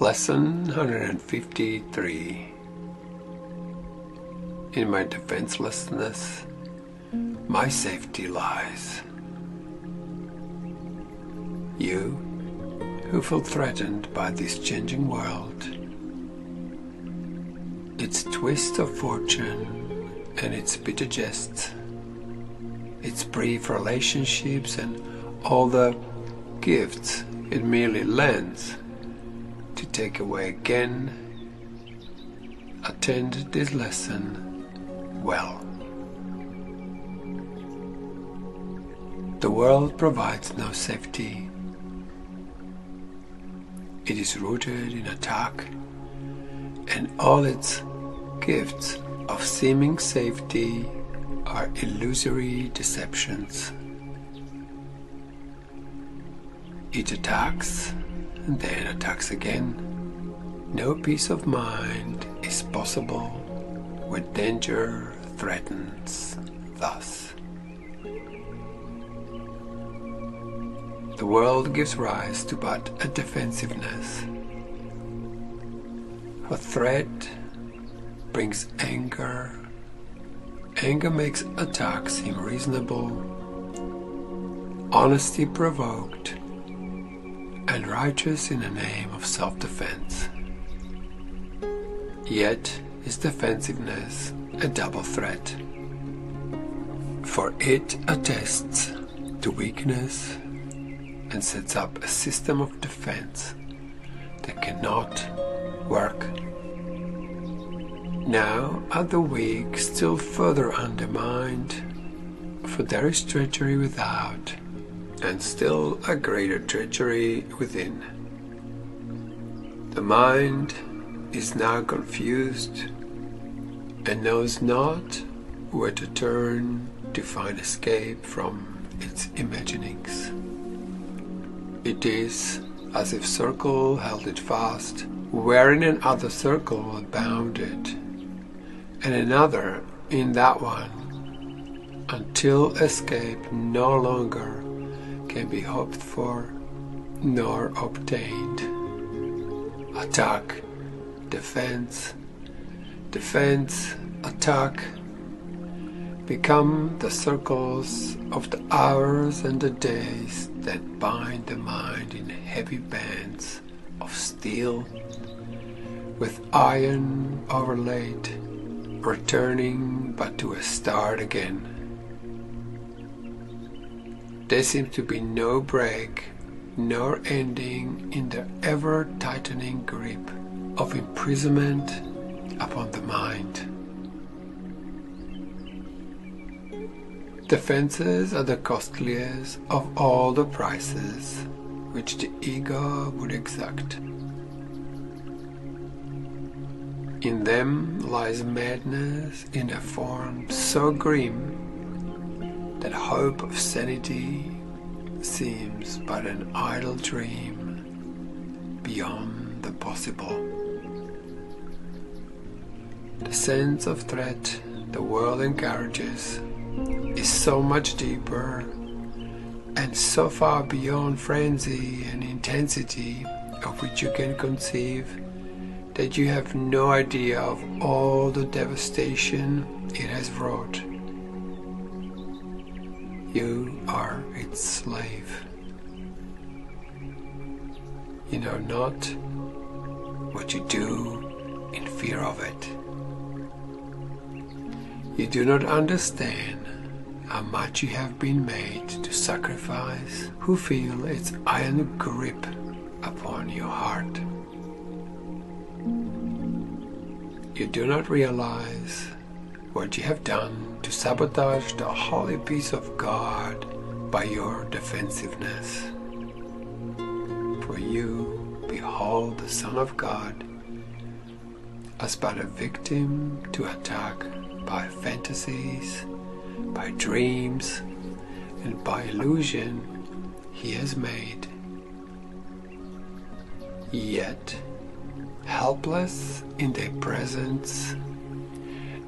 Lesson 153. In my defenselessness, my safety lies. You, who feel threatened by this changing world, its twist of fortune and its bitter jests, its brief relationships and all the gifts it merely lends to take away again, attend this lesson well. The world provides no safety. It is rooted in attack, and all its gifts of seeming safety are illusory deceptions. It attacks and then attacks again. No peace of mind is possible where danger threatens thus. The world gives rise to but a defensiveness. For threat brings anger. Anger makes attacks seem reasonable. Honesty provoked, and righteous in the name of self-defense. Yet is defensiveness a double threat, for it attests to weakness and sets up a system of defense that cannot work. Now are the weak still further undermined, for there is treachery without, and still a greater treachery within. The mind is now confused and knows not where to turn to find escape from its imaginings. It is as if circle held it fast, wherein another circle bound it, and another in that one, until escape no longer can be hoped for nor obtained. Attack, defense, defense, attack become the circles of the hours and the days that bind the mind in heavy bands of steel with iron overlaid, returning but to a start again. There seems to be no break nor ending in the ever-tightening grip of imprisonment upon the mind. Defenses are the costliest of all the prices which the ego would exact. In them lies madness in a form so grim that hope of sanity seems but an idle dream beyond the possible. The sense of threat the world encourages is so much deeper and so far beyond frenzy and intensity of which you can conceive that you have no idea of all the devastation it has wrought. You are its slave. You know not what you do in fear of it. You do not understand how much you have been made to sacrifice, who feel its iron grip upon your heart. You do not realize what you have done to sabotage the holy peace of God by your defensiveness. For you behold the Son of God as but a victim to attack by fantasies, by dreams, and by illusion he has made. Yet, helpless in their presence,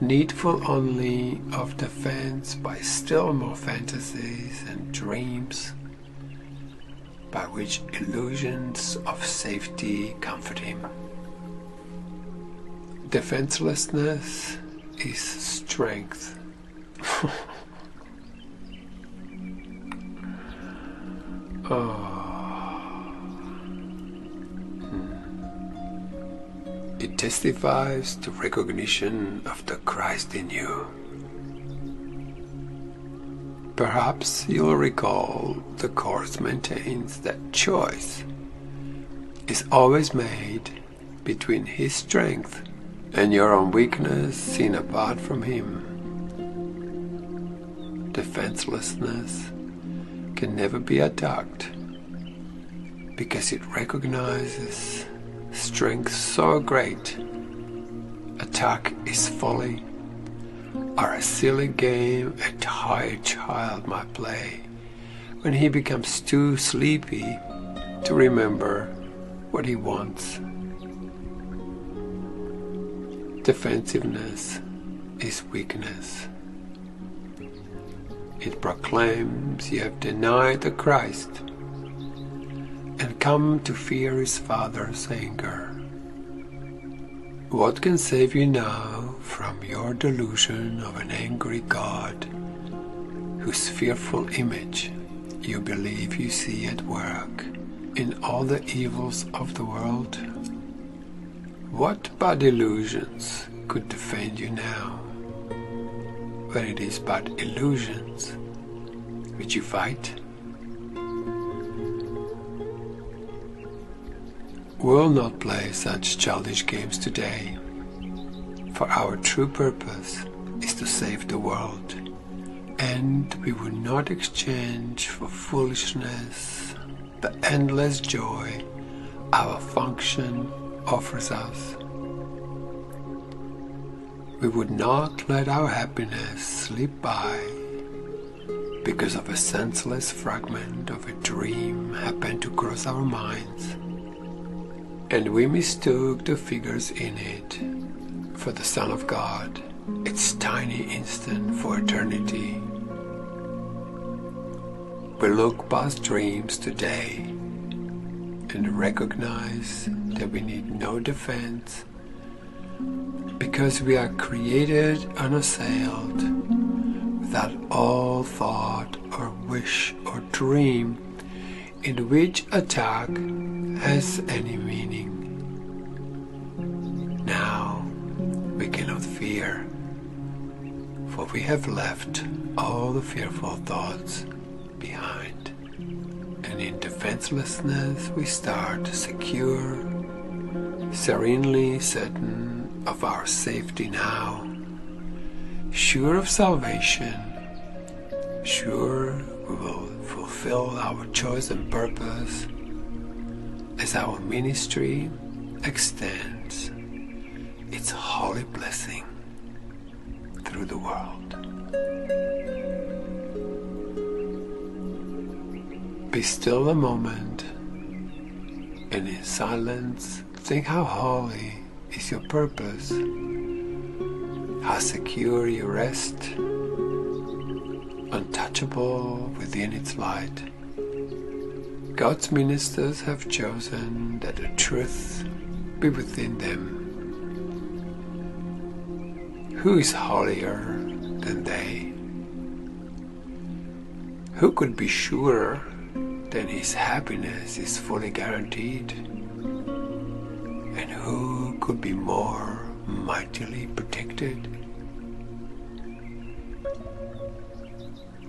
needful only of defense by still more fantasies and dreams, by which illusions of safety comfort him. Defenselessness is strength. It testifies to recognition of the Christ in you. Perhaps you'll recall the Course maintains that choice is always made between His strength and your own weakness seen apart from Him. Defenselessness can never be attacked because it recognizes strength so great. Attack is folly, or a silly game a tired child might play when he becomes too sleepy to remember what he wants. Defensiveness is weakness. It proclaims you have denied the Christ and come to fear His Father's anger. What can save you now from your delusion of an angry God, whose fearful image you believe you see at work in all the evils of the world? What but illusions could defend you now, when it is but illusions which you fight? We'll not play such childish games today, for our true purpose is to save the world, and we would not exchange for foolishness the endless joy our function offers us. We would not let our happiness slip by because of a senseless fragment of a dream happened to cross our minds, and we mistook the figures in it for the Son of God, its tiny instant for eternity. We look past dreams today and recognize that we need no defense because we are created unassailed, without all thought or wish or dream in which attack has any meaning. Now we cannot fear, for we have left all the fearful thoughts behind, and in defenselessness we start secure, serenely certain of our safety now, sure of salvation, sure we will fulfill our chosen purpose as our ministry extends its holy blessing through the world. Be still a moment, and in silence think how holy is your purpose, how secure you rest, untouchable within its light. God's ministers have chosen that the truth be within them. Who is holier than they? Who could be surer that his happiness is fully guaranteed? And who could be more mightily protected?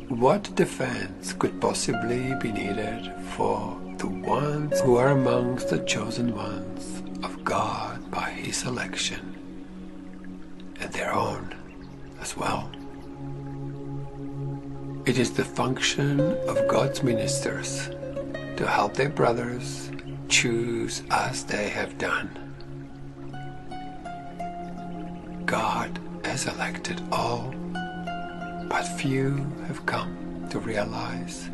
What defense could possibly be needed for the ones who are amongst the chosen ones of God by His election, and their own as well? It is the function of God's ministers to help their brothers choose as they have done. God has elected all, but few have come to realize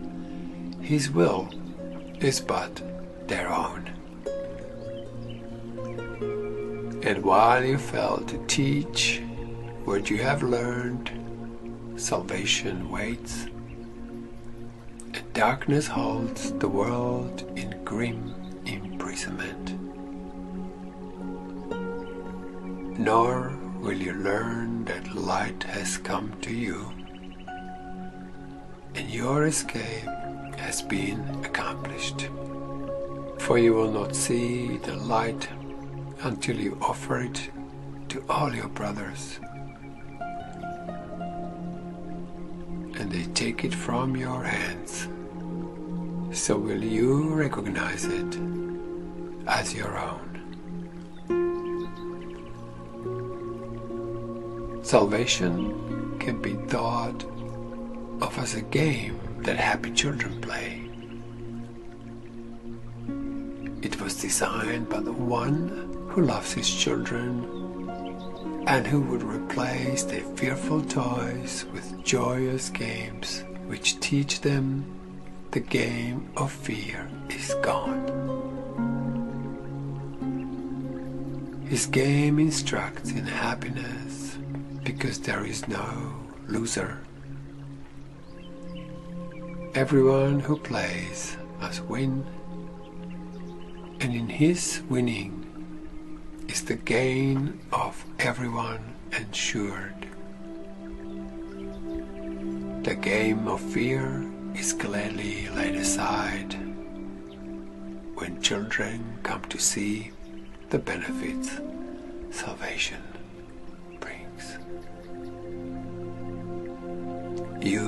His will is but their own. And while you fail to teach what you have learned, salvation waits, and darkness holds the world in grim imprisonment. Nor will you learn that light has come to you, and your escape has been accomplished. For you will not see the light until you offer it to all your brothers, and they take it from your hands. So will you recognize it as your own. Salvation can be thought of as a game that happy children play. It was designed by the one who loves his children and who would replace their fearful toys with joyous games which teach them the game of fear is gone. His game instructs in happiness because there is no loser. Everyone who plays must win, and in his winning is the gain of everyone ensured. The game of fear is gladly laid aside when children come to see the benefits salvation brings. You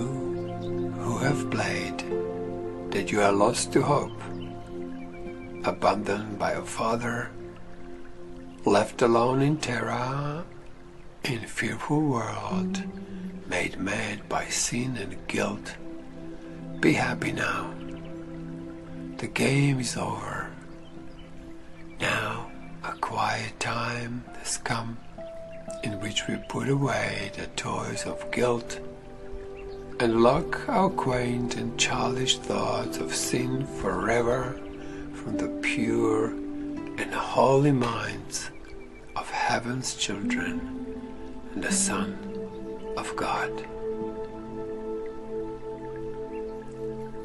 who have played that you are lost to hope, abandoned by a father, left alone in terror, in a fearful world, made mad by sin and guilt, be happy now. The game is over. Now a quiet time has come in which we put away the toys of guilt and lock our quaint and childish thoughts of sin forever from the pure and holy minds of heaven's children and the Son of God.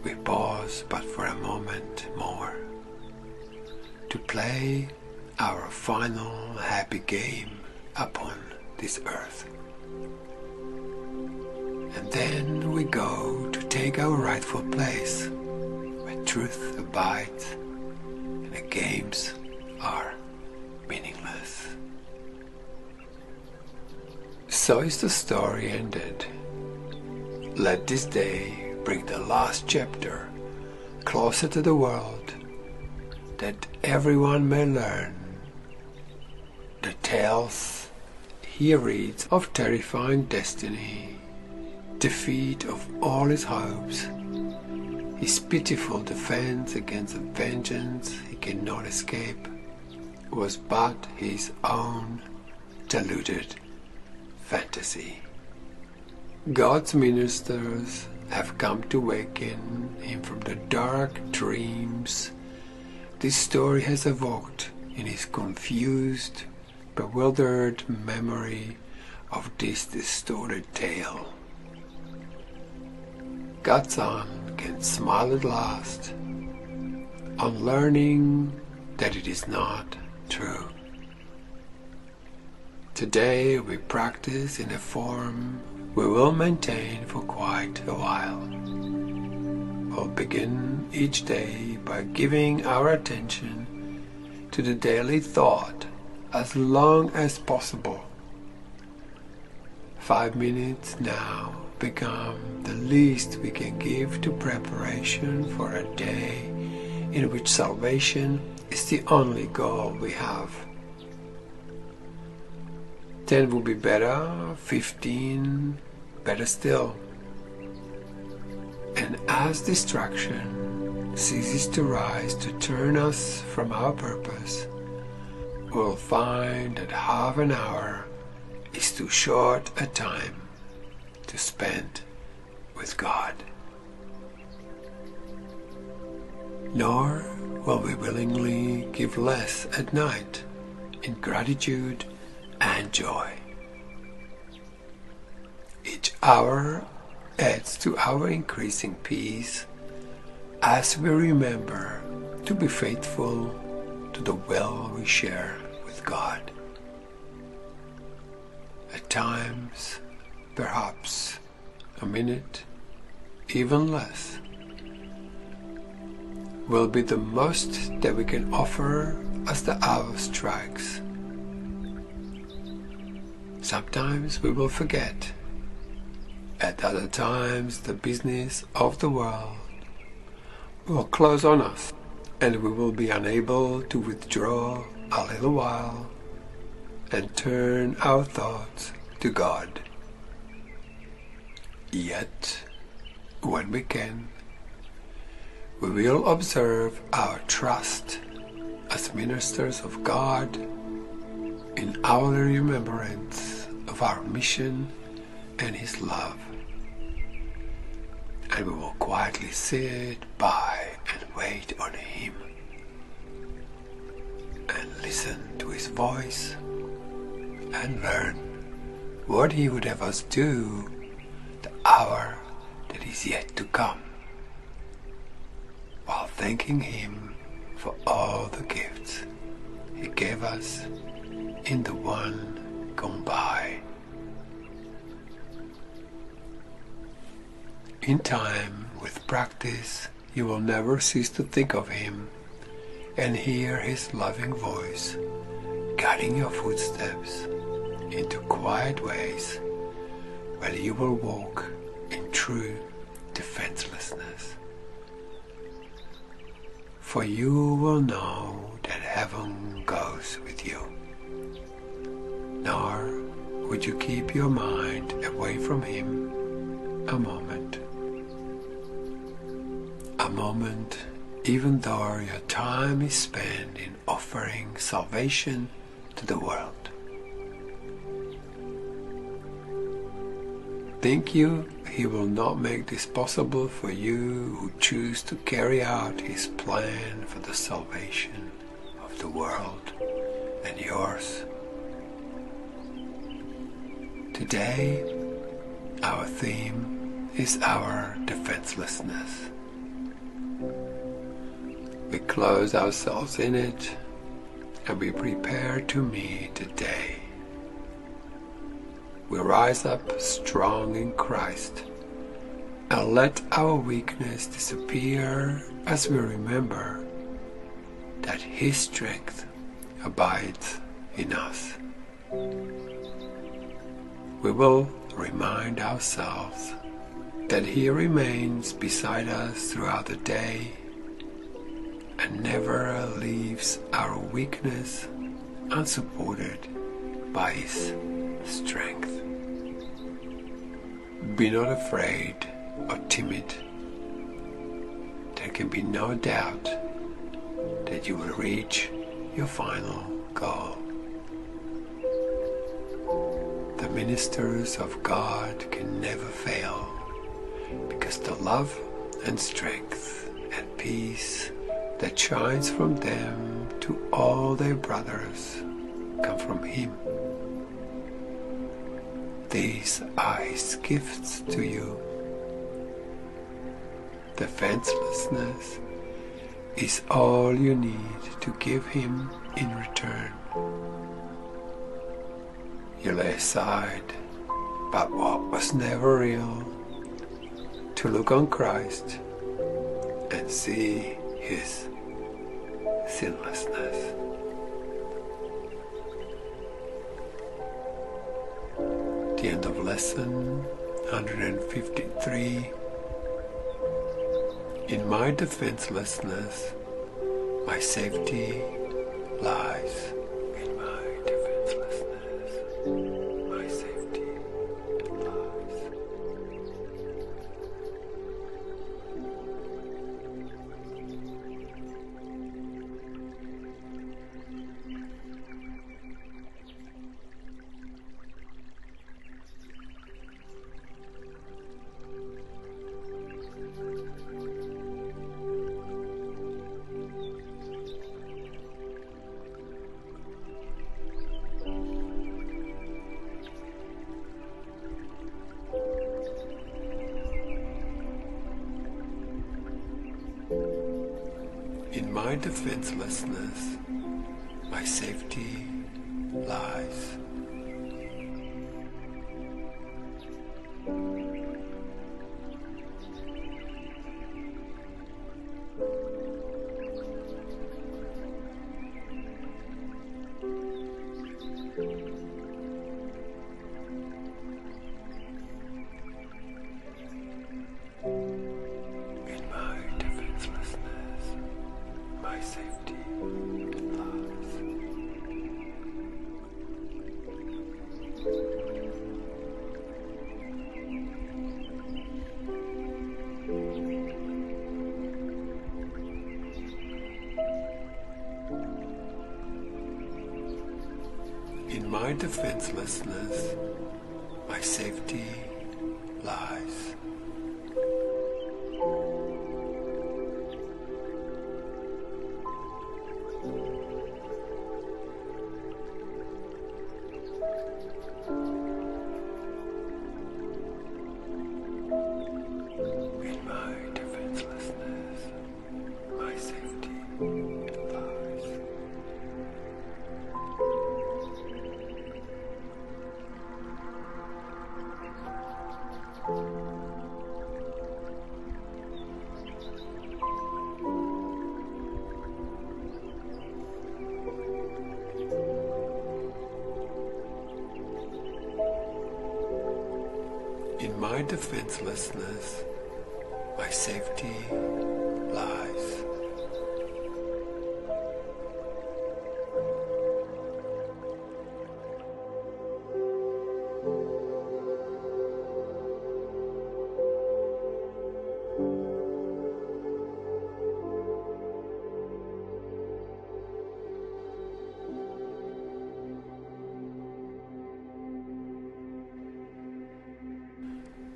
We pause but for a moment more to play our final happy game upon this earth. And then we go to take our rightful place where truth abides and the games are meaningless. So is the story ended. Let this day bring the last chapter closer to the world, that everyone may learn the tales he reads of terrifying destiny, defeat of all his hopes, his pitiful defense against a vengeance he cannot escape, was but his own deluded fantasy. God's ministers have come to waken him from the dark dreams this story has evoked in his confused, bewildered memory of this distorted tale. God's Son can smile at last on learning that it is not true. Today we practice in a form we will maintain for quite a while. We'll begin each day by giving our attention to the daily thought as long as possible. 5 minutes now become the least we can give to preparation for a day in which salvation is the only goal we have. 10 would be better, 15 better still. And as distraction ceases to rise to turn us from our purpose, we'll find that half an hour is too short a time to spend with God. Nor will we willingly give less at night in gratitude and joy. Each hour adds to our increasing peace as we remember to be faithful to the will we share with God. At times, perhaps a minute, even less, will be the most that we can offer as the hour strikes. Sometimes we will forget. At other times, the business of the world will close on us, and we will be unable to withdraw a little while and turn our thoughts to God. Yet, when we can, we will observe our trust as ministers of God in hourly remembrance of our mission and His love. And we will quietly sit by and wait on Him and listen to His voice and learn what He would have us do the hour that is yet to come, while thanking Him for all the gifts He gave us in the one gone by. In time, with practice, you will never cease to think of Him and hear His loving voice guiding your footsteps into quiet ways where you will walk in true defenselessness. For you will know that heaven goes with you, nor would you keep your mind away from Him a moment. A moment, even though your time is spent in offering salvation to the world. Think you He will not make this possible for you who choose to carry out His plan for the salvation of the world and yours? Today, our theme is our defenselessness. We close ourselves in it and we prepare to meet the day. We rise up strong in Christ and let our weakness disappear as we remember that His strength abides in us. We will remind ourselves that He remains beside us throughout the day and never leaves our weakness unsupported by His strength. Be not afraid or timid. There can be no doubt that you will reach your final goal. The ministers of God can never fail, because the love and strength and peace that shines from them to all their brothers come from Him. These are His gifts to you. Defenselessness is all you need to give Him in return. You lay aside but what was never real to look on Christ and see His sinlessness. The end of lesson 153. In my defenselessness, my safety lies. In my defenselessness, my safety lies. In my defenselessness, my safety lies. In my defenselessness, my safety lies. In my defenselessness, my safety lies. In my defenselessness, my safety lies. In my defenselessness, my safety lies.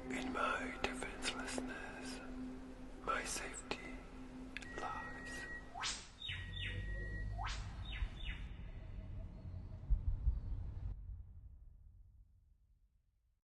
In my defenselessness,